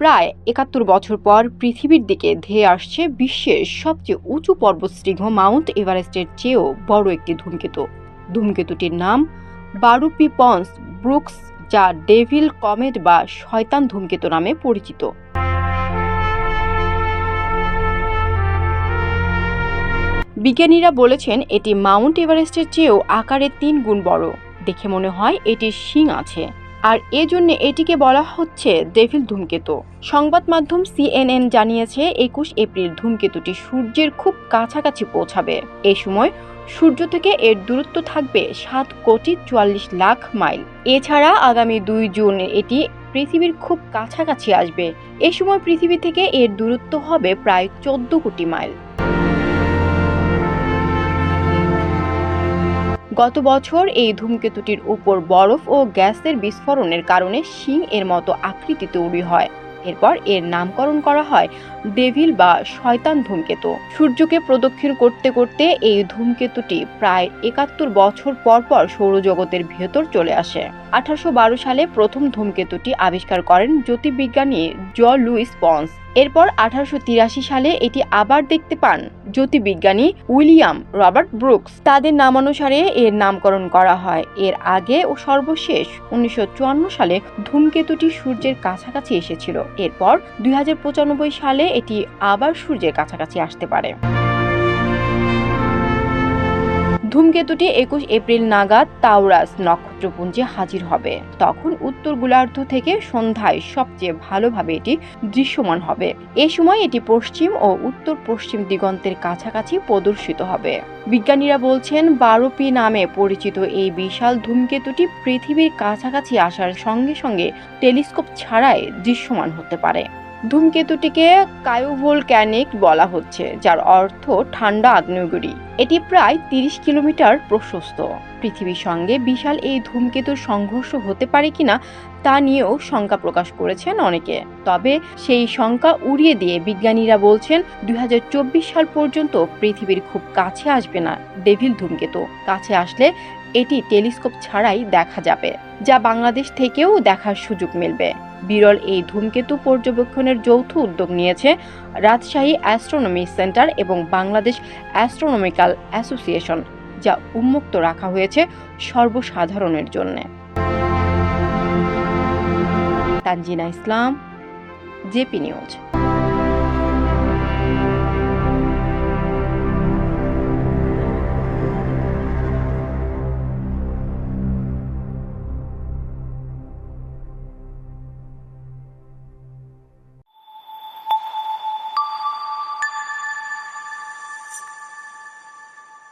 প্রায় ৭১ বছর পর পৃথিবীর দিকে ধেয়ে আসছে বিশ্বের সবচেয়ে উঁচু পর্বতশৃঙ্গ মাউন্ট এভারেস্টের চেয়েও বড় একটি ধূমকেতু। ধূমকেতুটির নাম বারুপি পন্স ব্রুকস, যা ডেভিল কমেট বা শয়তান ধূমকেতু নামে পরিচিত। বিজ্ঞানীরা বলেছেন এটি মাউন্ট এভারেস্টের চেয়েও আকারে ৩ গুণ বড়। দেখে মনে হয় এটির শিং আছে, আর এজন্য এটিকে বলা হচ্ছে ডেভিল ধূমকেতু। সংবাদ মাধ্যম CNN জানিয়েছে ২১ এপ্রিল ধূমকেতুটি সূর্যের খুব কাছাকাছি পৌঁছাবে। এই সময় সূর্য থেকে এর দূরত্ব থাকবে ৭,৪৪,০০,০০০ মাইল। এছাড়া আগামী ২ জুন এটি পৃথিবীর খুব কাছাকাছি আসবে। এ সময় পৃথিবী থেকে এর দূরত্ব হবে প্রায় ১৪ কোটি মাইল। গত বছর এই ধূমকেতুটির উপর বরফ ও গ্যাসের বিস্ফোরণের কারণে শিং এর মতো আকৃতি তৈরি হয়। এরপর এর নামকরণ করা হয় ডেভিল বা শয়তান ধূমকেতু। সূর্যকে প্রদক্ষিণ করতে করতে এই ধূমকেতুটি প্রায় ৭১ বছর পর পর সৌরজগতের ভেতর চলে আসে। ১৮১২ সালে প্রথম ধূমকেতুটি আবিষ্কার করেন জ্যোতির্বিজ্ঞানী লুইস পন্স। এরপর ১৮৮৩ সালে এটি আবার দেখতে পান জ্যোতির্বিজ্ঞানী উইলিয়াম রবার্ট ব্রুকস। তাদের নামানুসারে এর নামকরণ করা হয়। এর আগে ও সর্বশেষ ১৯৫৪ সালে ধূমকেতুটি সূর্যের কাছাকাছি এসেছিল। এরপর ২০৯৫ সালে এটি আবার সূর্যের কাছাকাছি আসতে পারে। ধূমকেতুটি ২১ এপ্রিল নাগাদ তাউরাস নক্ষত্রপুঞ্জে হাজির হবে। তখন উত্তর গোলার্ধ থেকে সন্ধ্যায় সবচেয়ে ভালোভাবে এটি দৃশ্যমান হবে। এ সময় এটি পশ্চিম ও উত্তর পশ্চিম দিগন্তের কাছাকাছি প্রদর্শিত হবে। বিজ্ঞানীরা বলছেন বারোপি নামে পরিচিত এই বিশাল ধূমকেতুটি পৃথিবীর কাছাকাছি আসার সঙ্গে সঙ্গে টেলিস্কোপ ছাড়াই দৃশ্যমান হতে পারে। ধূমকেতুটিকে ক্রায়োভোলক্যানিক বলা হচ্ছে, যার অর্থ ঠান্ডা আগ্নেয়গিরি। এটি প্রায় ৩০ কিলোমিটার প্রশস্ত। পৃথিবীর সঙ্গে বিশাল এই ধূমকেতুর সংঘর্ষ হতে পারে কিনা তা নিয়েও শঙ্কা প্রকাশ করেছেন অনেকে। তবে সেই শঙ্কা উড়িয়ে দিয়ে বিজ্ঞানীরা বলছেন ২০২৪ সাল পর্যন্ত পৃথিবীর খুব কাছে আসবে না ডেভিল ধূমকেতু। কাছে আসলে এটি টেলিস্কোপ ছাড়াই দেখা যাবে, যা বাংলাদেশ থেকেও দেখার সুযোগ মিলবে। বিরল এই ধূমকেতু পর্যবেক্ষণের যৌথ উদ্যোগ নিয়েছে রাজশাহী অ্যাস্ট্রোনমি সেন্টার এবং বাংলাদেশ অ্যাস্ট্রোনমিক্যাল অ্যাসোসিয়েশন, যা উন্মুক্ত রাখা হয়েছে সর্বসাধারণের জন্য। তানজিনা ইসলাম, জেপি নিউজ।